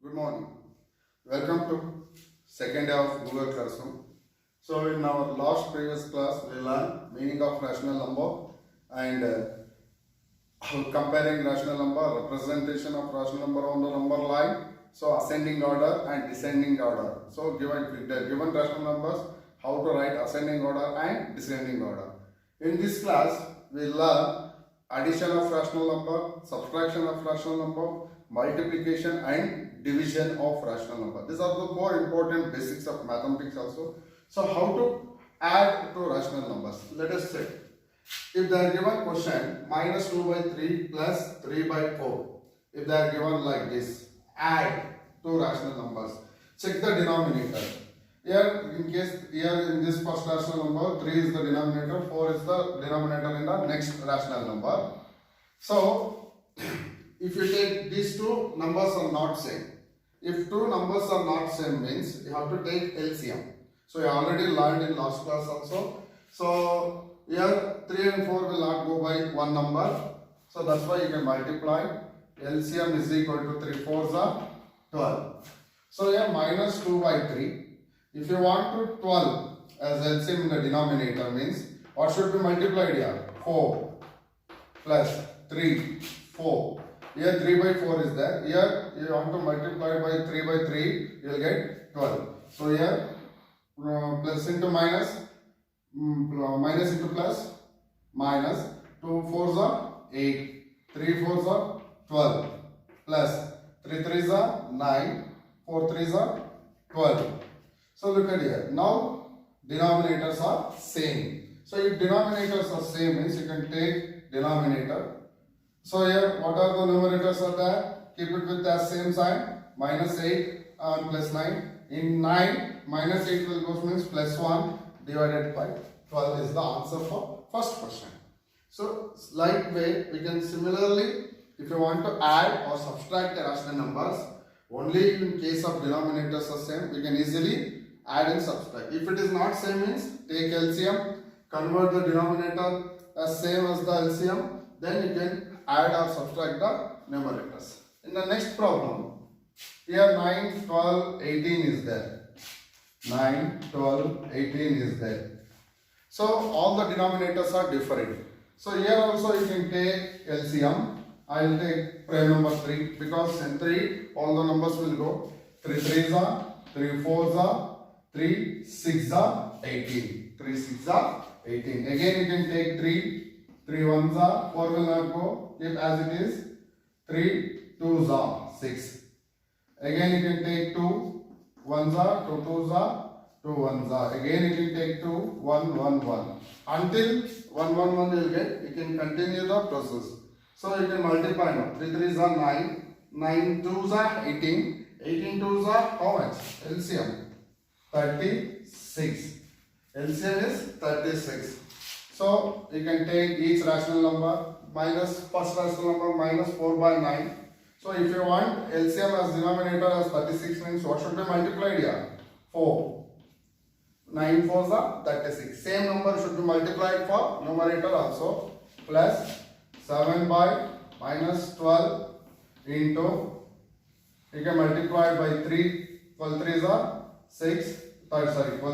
Good morning. Welcome to second day of Google Classroom. So in our last previous class, we learned meaning of rational number and comparing rational number, representation of rational number on the number line. So ascending order and descending order. So given rational numbers, how to write ascending order and descending order. In this class, we learn addition of rational number, subtraction of rational number, multiplication and division of rational number. These are the more important basics of mathematics also. So how to add to rational numbers? Let us check. If they are given question minus 2 by 3 plus 3 by 4. If they are given like this, add two rational numbers. Check the denominator. Here in this first rational number, 3 is the denominator, 4 is the denominator in the next rational number. So if you take these two numbers are not same. If two numbers are not same means you have to take LCM. So you already learned in last class also. So here 3 and 4 will not go by one number. So that's why you can multiply. LCM is equal to 3 4s are 12. So here minus 2 by 3. If you want to 12 as LCM in the denominator means what should be multiplied here? 4 plus 3, 4. Here 3 by 4 is there. Here you want to multiply by 3 by 3, you will get 12. So here plus into minus, minus into plus, minus 2 4s are 8, 3 4s are 12, plus 3 3s are 9, 4 3s are 12. So look at here. Now denominators are same. So if denominators are same means you can take denominator. So here what are the numerators are there? Keep it with the same sign. Minus 8 and plus 9. In 9 minus 8 will go means plus 1 divided by 12 is the answer for first question. So like way we can similarly if you want to add or subtract the rational numbers only in case of denominators are same we can easily add and subtract. If it is not same means take LCM, convert the denominator as same as the LCM, then you can add or subtract the numerators. In the next problem, here 9, 12, 18 is there. 9, 12, 18 is there. So all the denominators are different. So here also you can take LCM. I will take prime number 3 because in 3 all the numbers will go. 3 3s are, 3 4s are, 3 6 are 18. 3 6 are 18. Again you can take 3 1s are, 4 will not go, keep as it is. 3 2s are 6. Again you can take 2 1s are, 2 2s are, 2 1s are. Again you can take 2 1 1 1. Until 1 1 1 you will get, you can continue the process. So you can multiply now. 3 3s are 9, 9 2s are 18, 18 2s are how much? LCM 36. LCM is 36. So you can take each rational number minus first rational number minus 4 by 9. So if you want LCM as denominator as 36 means what should be multiplied here? 4. 9 4s are 36. Same number should be multiplied for numerator also. Plus 7 by minus 12 into you can multiply by 3. 12 3s are 6. 12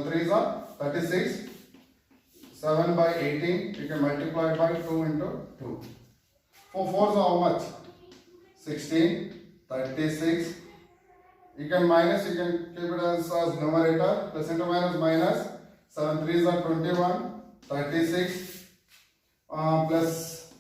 3s are 36. 7 by 18 you can multiply by 2 into 2. 4 4s are how much? 16. 36. You can minus, you can keep it as numerator. Plus into minus. 7 3s are 21. 36 plus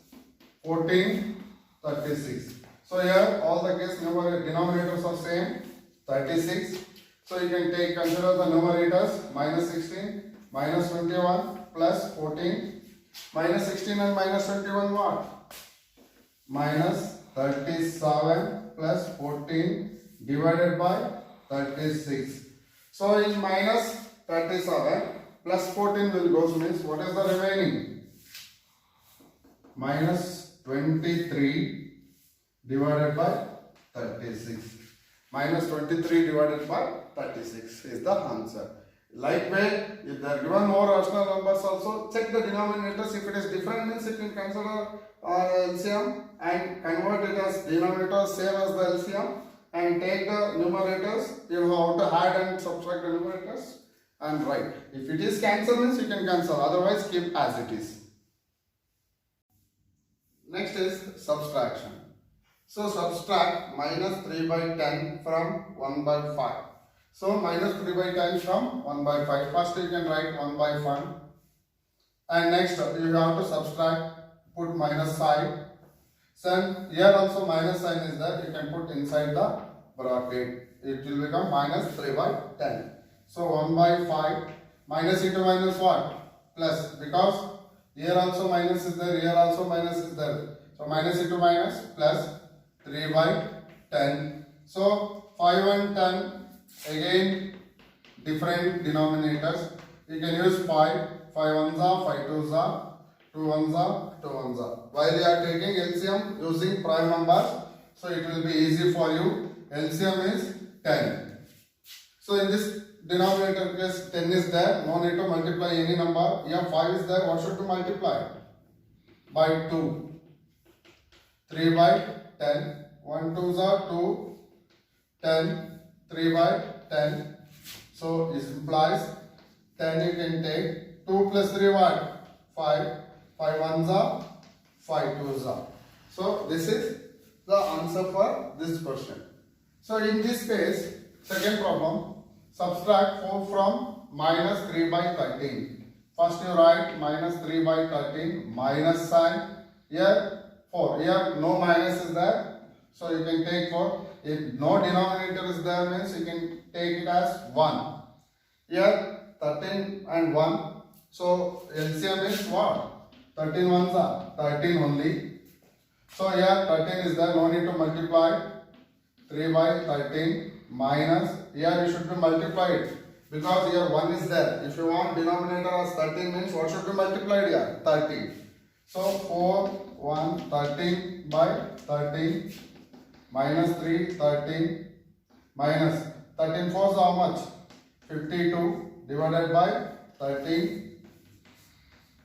14. 36. So here all the case denominators are same. 36. So you can consider the numerators minus 16, minus 21, plus 14. Minus 16 and minus 21 what? Minus 37 plus 14 divided by 36. So in minus 37 plus 14 will go means what is the remaining? Minus 23 divided by 36. Minus 23 divided by 36 is the answer. Likewise, if they are given more rational numbers also, check the denominators. If it is different means you can consider LCM and convert it as denominator same as the LCM. and take the numerators. You know how to add and subtract the numerators and write. If it is cancel means you can cancel, otherwise keep as it is. Next is subtraction. So subtract minus 3 by 10 from 1 by 5. So minus 3 by 10 from 1 by 5. First you can write 1 by 5. And next you have to subtract, put minus sign. So here also minus sign is there, you can put inside the bracket. It will become minus 3 by 10. So 1 by 5, minus into minus what? Plus, because here also minus is there, here also minus is there. So minus into minus plus 3 by 10. So 5 and 10, again different denominators. You can use 5 ones are, 5 twos are, 2 ones are, 2 ones are. While you are taking LCM using prime numbers, so it will be easy for you. LCM is 10. So in this denominator case 10 is there, no need to multiply any number. Here 5 is there, what should we multiply? By 2. 3 by 10. 1 2s are 2, 10, 3 by 10. So it implies 10 you can take. 2 plus 3 what? 5. 5 ones are, 5 twos are. So this is the answer for this question. So in this case, second problem, subtract 4 from minus 3 by 13. First you write minus 3 by 13, minus sign. Here 4. Here no minus is there. So you can take 4. If no denominator is there means you can take it as 1. Here 13 and 1. So LCM is what? 13 ones are 13 only. So here 13 is there, no need to multiply. 3 by 13 minus, here you should be multiplied because here 1 is there. If you want denominator as 13 means what should be multiplied here? 13. So 4, 1, 13 by 13 minus 3, 13 minus 13 4 is how much? 52 divided by 13.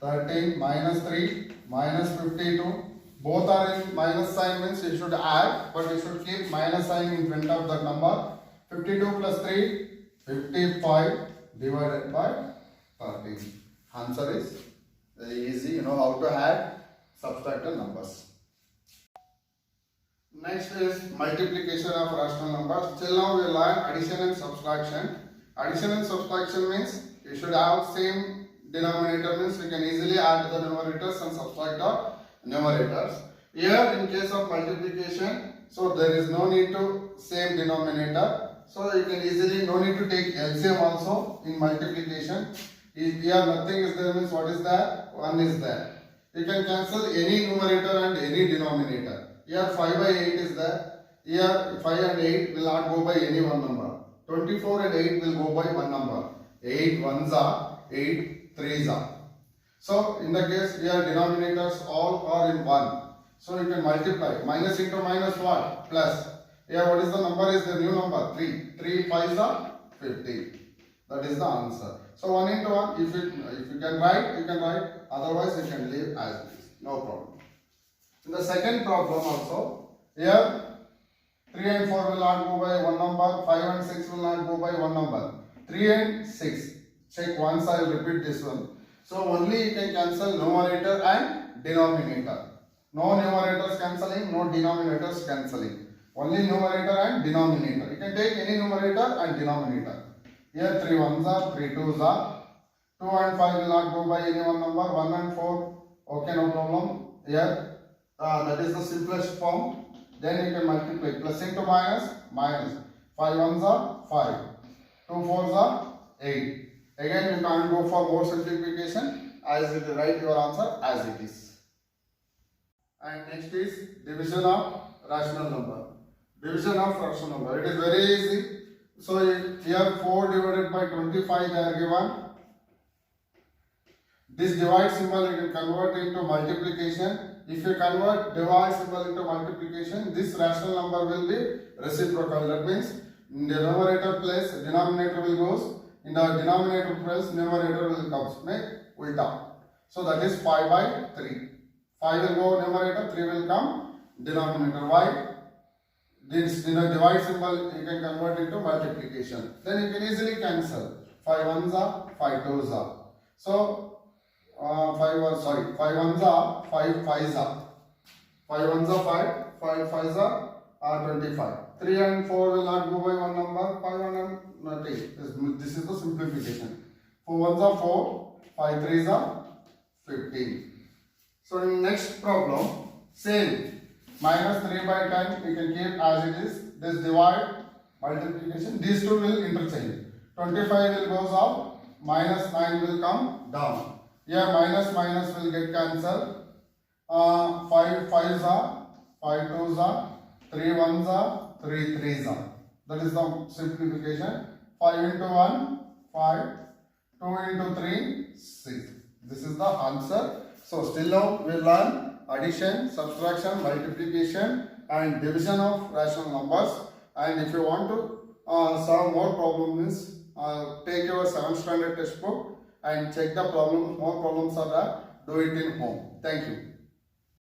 13 minus 3 minus 52. Both are in minus sign means you should add, but you should keep minus sign in front of that number. 52 plus 3, 55 divided by 13. Answer is very easy. You know how to add, subtract the numbers. Next is multiplication of rational numbers. Till now we learned addition and subtraction. Addition and subtraction means you should have same denominator means you can easily add the numerators and subtract the numerators. Here in case of multiplication, so there is no need to same denominator. So you can easily, no need to take LCM also in multiplication. If here nothing is there means what is that? 1 is there. You can cancel any numerator and any denominator. Here 5 by 8 is there. Here 5 and 8 will not go by any one number. 24 and 8 will go by one number. 8 ones are, 8 3s are. So in the case here denominators all are in 1. So you can multiply. Minus into minus what? Plus. Here what is the number? Is the new number 3. 3 5s are 50. That is the answer. So 1 into 1, if you can write, you can write. Otherwise you can leave as it is. No problem. In the second problem also, here 3 and 4 will not go by one number. 5 and 6 will not go by one number. 3 and 6. Check once, I will repeat this one. So only you can cancel numerator and denominator. No numerators cancelling, no denominators cancelling. Only numerator and denominator. You can take any numerator and denominator. Here 3 ones are, 3 twos are. 2 and 5 will not go by any one number. 1 and 4, okay, no problem. Here that is the simplest form. Then you can multiply. Plus into minus, minus. 5 ones are 5. 2 fours are 8. Again, you can't go for more simplification. As it write your answer as it is. And next is division of rational number. Division of rational number. It is very easy. So here 4 divided by 25 they are given. This divide symbol you can convert into multiplication. If you convert divide symbol into multiplication, this rational number will be reciprocal. That means in the numerator place denominator will goes. In the denominator place numerator will come. Make ulta. So that is 5 by 3. 5 will go numerator, 3 will come denominator. Why? this divide symbol you can convert into multiplication. Then you can easily cancel. 5 ones are 5 twos are. So 5 ones are 5 fives are. 5 ones are 5, 5 fives are 25. 3 and 4 will not go by one number. 5 and nothing. This is the simplification. 4 ones are 4, 5 threes are 15. So in next problem, same. Minus 3 by 10 you can keep as it is. This divide, multiplication, these two will interchange. 25 will goes out, minus 9 will come down. Here minus minus will get cancelled. 5 fives are, 5 twos are, 3 ones are, 3 threes are. That is the simplification. 5 into 1, 5. 2 into 3, 6. This is the answer. So still now we learn addition, subtraction, multiplication and division of rational numbers. And if you want to solve more problems, take your 7th standard textbook and check the problem. More problems are there. Do it in home. Thank you.